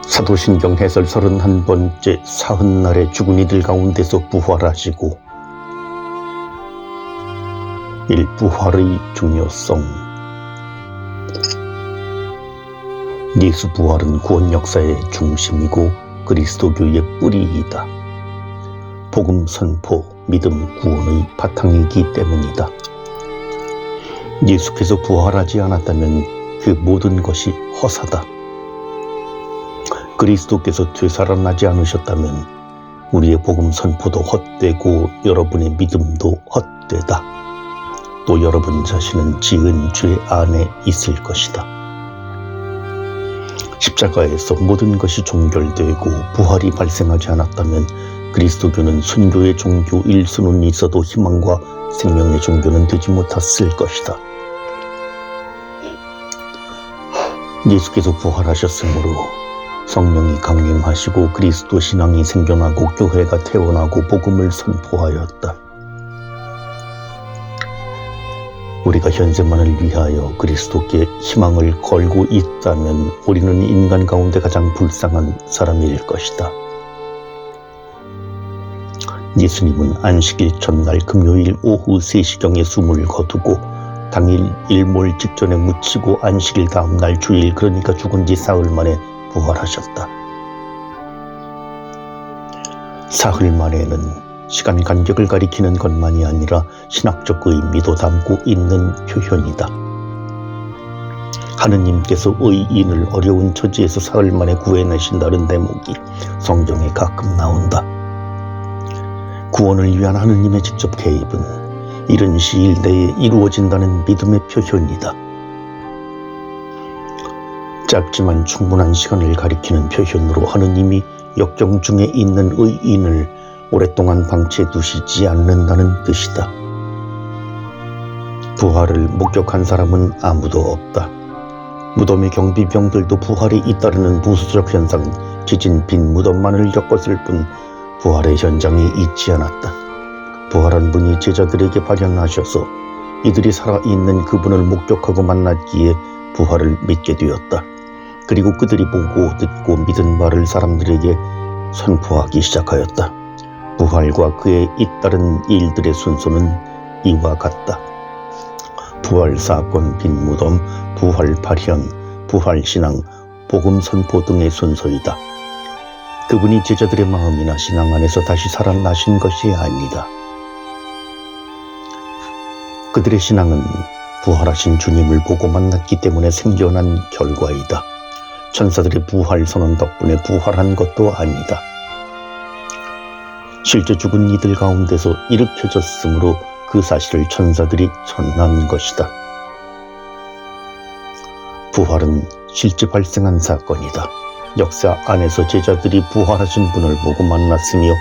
사도신경 해설 31번째 사흔날에 죽은 이들 가운데서 부활하시고 1. 부활의 중요성. 예수 부활은 구원 역사의 중심이고 그리스도교의 뿌리이다. 복음 선포, 믿음, 구원의 바탕이기 때문이다. 예수께서 부활하지 않았다면 그 모든 것이 허사다. 그리스도께서 되살아나지 않으셨다면 우리의 복음 선포도 헛되고 여러분의 믿음도 헛되다. 또 여러분 자신은 지은 죄 안에 있을 것이다. 십자가에서 모든 것이 종결되고 부활이 발생하지 않았다면 그리스도교는 순교의 종교일 수는 있어도 희망과 생명의 종교는 되지 못했을 것이다. 예수께서 부활하셨으므로 성령이 강림하시고 그리스도 신앙이 생겨나고 교회가 태어나고 복음을 선포하였다. 우리가 현세만을 위하여 그리스도께 희망을 걸고 있다면 우리는 인간 가운데 가장 불쌍한 사람일 것이다. 예수님은 안식일 전날 금요일 오후 3시경에 숨을 거두고 당일 일몰 직전에 묻히고 안식일 다음날 주일, 그러니까 죽은 지 사흘 만에 부활하셨다. 사흘 만에는 시간 간격을 가리키는 것만이 아니라 신학적 의미도 담고 있는 표현이다. 하느님께서 의인을 어려운 처지에서 사흘 만에 구해내신다는 대목이 성경에 가끔 나온다. 구원을 위한 하느님의 직접 개입은 이른 시일 내에 이루어진다는 믿음의 표현이다. 짧지만 충분한 시간을 가리키는 표현으로 하느님이 역경 중에 있는 의인을 오랫동안 방치해 두시지 않는다는 뜻이다. 부활을 목격한 사람은 아무도 없다. 무덤의 경비병들도 부활이 잇따르는 부수적 현상, 지진, 빈 무덤만을 겪었을 뿐 부활의 현장에 있지 않았다. 부활한 분이 제자들에게 발현하셔서 이들이 살아있는 그분을 목격하고 만났기에 부활을 믿게 되었다. 그리고 그들이 보고 듣고 믿은 바를 사람들에게 선포하기 시작하였다. 부활과 그에 잇따른 일들의 순서는 이와 같다. 부활 사건, 빈 무덤, 부활 발현, 부활 신앙, 복음 선포 등의 순서이다. 그분이 제자들의 마음이나 신앙 안에서 다시 살아나신 것이 아니다. 그들의 신앙은 부활하신 주님을 보고 만났기 때문에 생겨난 결과이다. 천사들의 부활 선언 덕분에 부활한 것도 아니다. 실제 죽은 이들 가운데서 일으켜졌으므로 그 사실을 천사들이 전한 것이다. 부활은 실제 발생한 사건이다. 역사 안에서 제자들이 부활하신 분을 보고 만났으며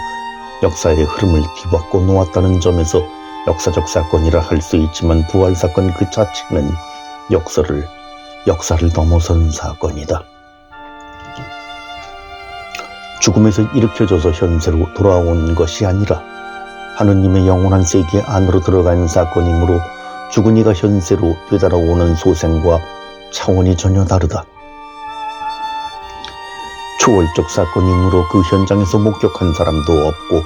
역사의 흐름을 뒤바꿔 놓았다는 점에서 역사적 사건이라 할 수 있지만 부활 사건 그 자체는 역사를 넘어선 사건이다. 죽음에서 일으켜져서 현세로 돌아온 것이 아니라 하느님의 영원한 세계 안으로 들어간 사건이므로 죽은 이가 현세로 되돌아오는 소생과 차원이 전혀 다르다. 초월적 사건이므로 그 현장에서 목격한 사람도 없고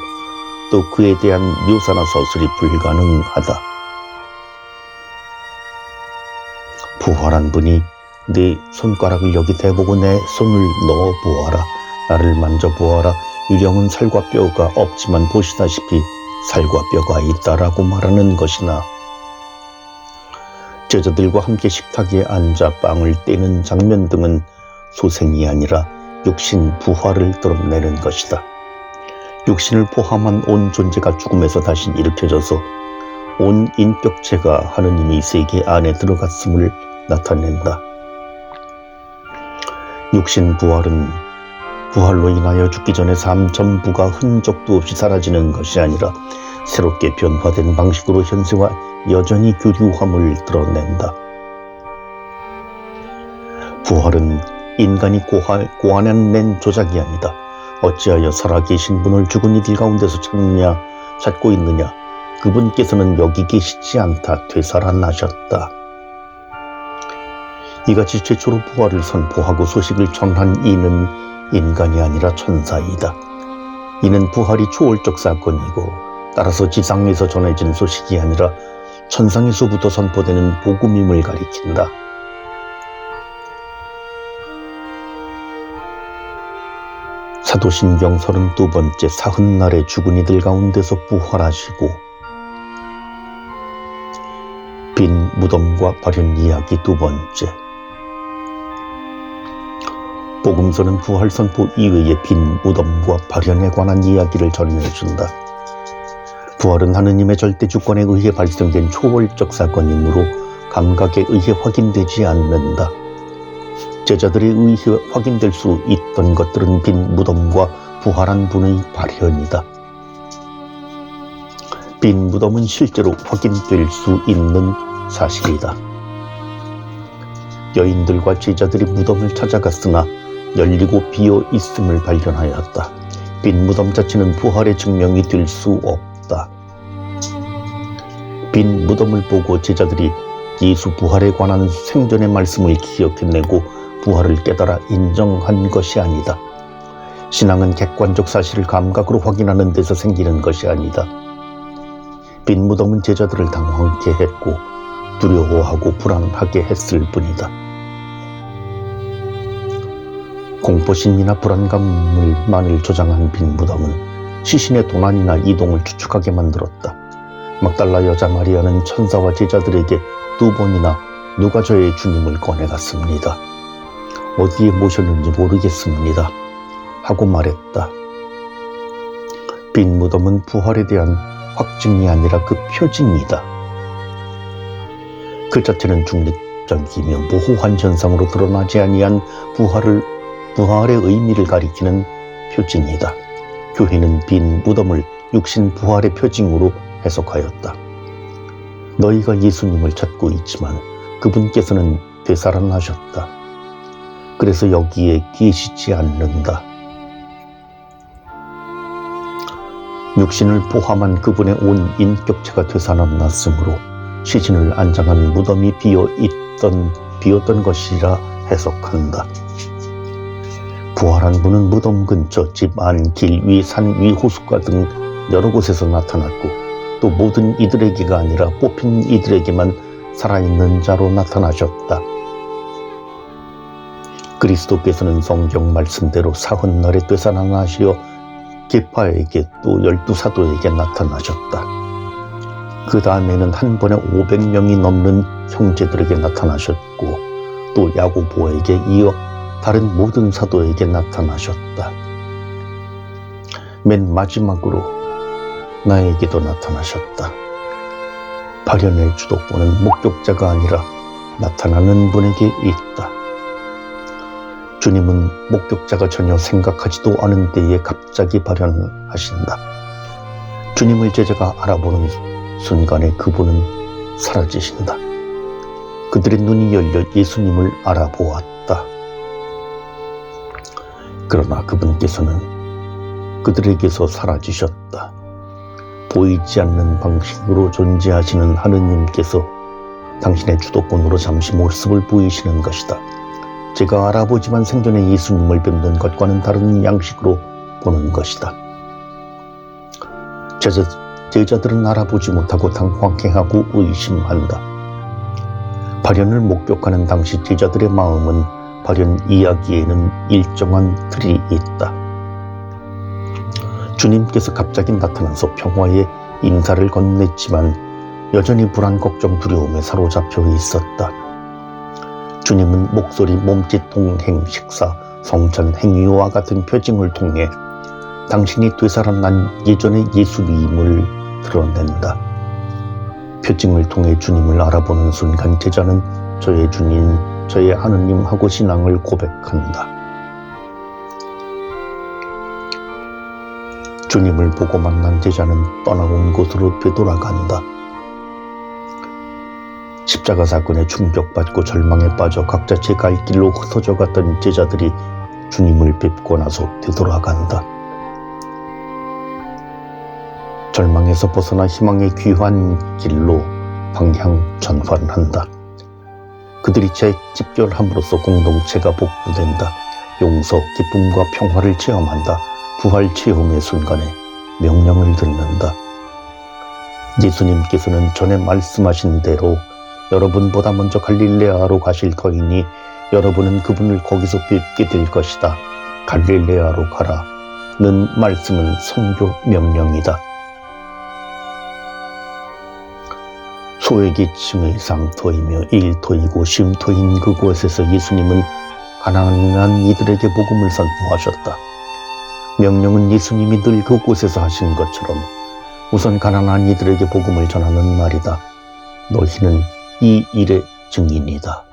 또 그에 대한 묘사나 서술이 불가능하다. 부활한 분이 내 손가락을 여기 대보고 내 손을 넣어 보아라. 나를 만져보아라. 유령은 살과 뼈가 없지만 보시다시피 살과 뼈가 있다라고 말하는 것이나 제자들과 함께 식탁에 앉아 빵을 떼는 장면 등은 소생이 아니라 육신 부활을 드러내는 것이다. 육신을 포함한 온 존재가 죽음에서 다시 일으켜져서 온 인격체가 하느님의 세계 안에 들어갔음을 나타낸다. 육신 부활은 부활로 인하여 죽기 전의 삶 전부가 흔적도 없이 사라지는 것이 아니라 새롭게 변화된 방식으로 현세와 여전히 교류함을 드러낸다. 부활은 인간이 고안해낸 조작이 아니다. 어찌하여 살아계신 분을 죽은 이들 가운데서 찾고 있느냐? 그분께서는 여기 계시지 않다. 되살아나셨다. 이같이 최초로 부활을 선포하고 소식을 전한 이는 인간이 아니라 천사이다. 이는 부활이 초월적 사건이고 따라서 지상에서 전해진 소식이 아니라 천상에서부터 선포되는 복음임을 가리킨다. 사도신경 32번째 사흔날에 죽은 이들 가운데서 부활하시고 빈 무덤과 발현 이야기 2번째. 복음서는 부활 선포 이외의 빈 무덤과 발현에 관한 이야기를 전해준다. 부활은 하느님의 절대 주권에 의해 발생된 초월적 사건이므로 감각에 의해 확인되지 않는다. 제자들에 의해 확인될 수 있던 것들은 빈 무덤과 부활한 분의 발현이다. 빈 무덤은 실제로 확인될 수 있는 사실이다. 여인들과 제자들이 무덤을 찾아갔으나 열리고 비어 있음을 발견하였다. 빈 무덤 자체는 부활의 증명이 될 수 없다. 빈 무덤을 보고 제자들이 예수 부활에 관한 생전의 말씀을 기억해내고 부활을 깨달아 인정한 것이 아니다. 신앙은 객관적 사실을 감각으로 확인하는 데서 생기는 것이 아니다. 빈 무덤은 제자들을 당황케 했고 두려워하고 불안하게 했을 뿐이다. 공포심이나 불안감을만을 조장한 빈 무덤은 시신의 도난이나 이동을 추측하게 만들었다. 막달라 여자 마리아는 천사와 제자들에게 2번이나 누가 저의 주님을 꺼내갔습니다. 어디에 모셨는지 모르겠습니다. 하고 말했다. 빈 무덤은 부활에 대한 확증이 아니라 그 표징이다. 그 자체는 중립적이며 모호한 현상으로 드러나지 아니한 부활의 의미를 가리키는 표징이다. 교회는 빈 무덤을 육신 부활의 표징으로 해석하였다. 너희가 예수님을 찾고 있지만 그분께서는 되살아나셨다. 그래서 여기에 계시지 않는다. 육신을 포함한 그분의 온 인격체가 되살아났으므로 시신을 안장한 무덤이 비었던 것이라 해석한다. 부활한 분은 무덤 근처, 집 안, 길 위, 산 위, 호숫가 등 여러 곳에서 나타났고 또 모든 이들에게가 아니라 뽑힌 이들에게만 살아있는 자로 나타나셨다. 그리스도께서는 성경 말씀대로 사흔날에 되살아나시어 계파에게 또 12사도에게 나타나셨다. 그 다음에는 한 번에 500명이 넘는 형제들에게 나타나셨고 또 야고보에게 이어 다른 모든 사도에게 나타나셨다. 맨 마지막으로 나에게도 나타나셨다. 발현의 주도권은 목격자가 아니라 나타나는 분에게 있다. 주님은 목격자가 전혀 생각하지도 않은 때에 갑자기 발현하신다. 주님을 제자가 알아보는 순간에 그분은 사라지신다. 그들의 눈이 열려 예수님을 알아보았다. 그러나 그분께서는 그들에게서 사라지셨다. 보이지 않는 방식으로 존재하시는 하느님께서 당신의 주도권으로 잠시 모습을 보이시는 것이다. 제가 알아보지만 생전에 예수님을 뵙는 것과는 다른 양식으로 보는 것이다. 제자들은 알아보지 못하고 당황해하고 의심한다. 발현을 목격하는 당시 제자들의 마음은 발현 이야기에는 일정한 틀이 있다. 주님께서 갑자기 나타나서 평화의 인사를 건넸지만 여전히 불안, 걱정, 두려움에 사로잡혀 있었다. 주님은 목소리, 몸짓, 동행, 식사, 성찬, 행위와 같은 표징을 통해 당신이 되살아난 예전의 예수님을 드러낸다. 표징을 통해 주님을 알아보는 순간 제자는 저의 주님, 저의 하느님하고 신앙을 고백한다. 주님을 보고 만난 제자는 떠나온 곳으로 되돌아간다. 십자가 사건에 충격받고 절망에 빠져 각자 제 갈 길로 흩어져 갔던 제자들이 주님을 뵙고 나서 되돌아간다. 절망에서 벗어나 희망의 귀한 길로 방향 전환한다. 그들이 집결함으로써 공동체가 복구된다. 용서, 기쁨과 평화를 체험한다. 부활 체험의 순간에 명령을 듣는다. 예수님께서는 전에 말씀하신 대로 여러분보다 먼저 갈릴레아로 가실 터이니 여러분은 그분을 거기서 뵙게 될 것이다. 갈릴레아로 가라. 는 말씀은 선교 명령이다. 소외계층의 상터이며 일터이고 쉼터인 그곳에서 예수님은 가난한 이들에게 복음을 선포하셨다. 명령은 예수님이 늘 그곳에서 하신 것처럼 우선 가난한 이들에게 복음을 전하는 말이다. 너희는 이 일의 증인이다.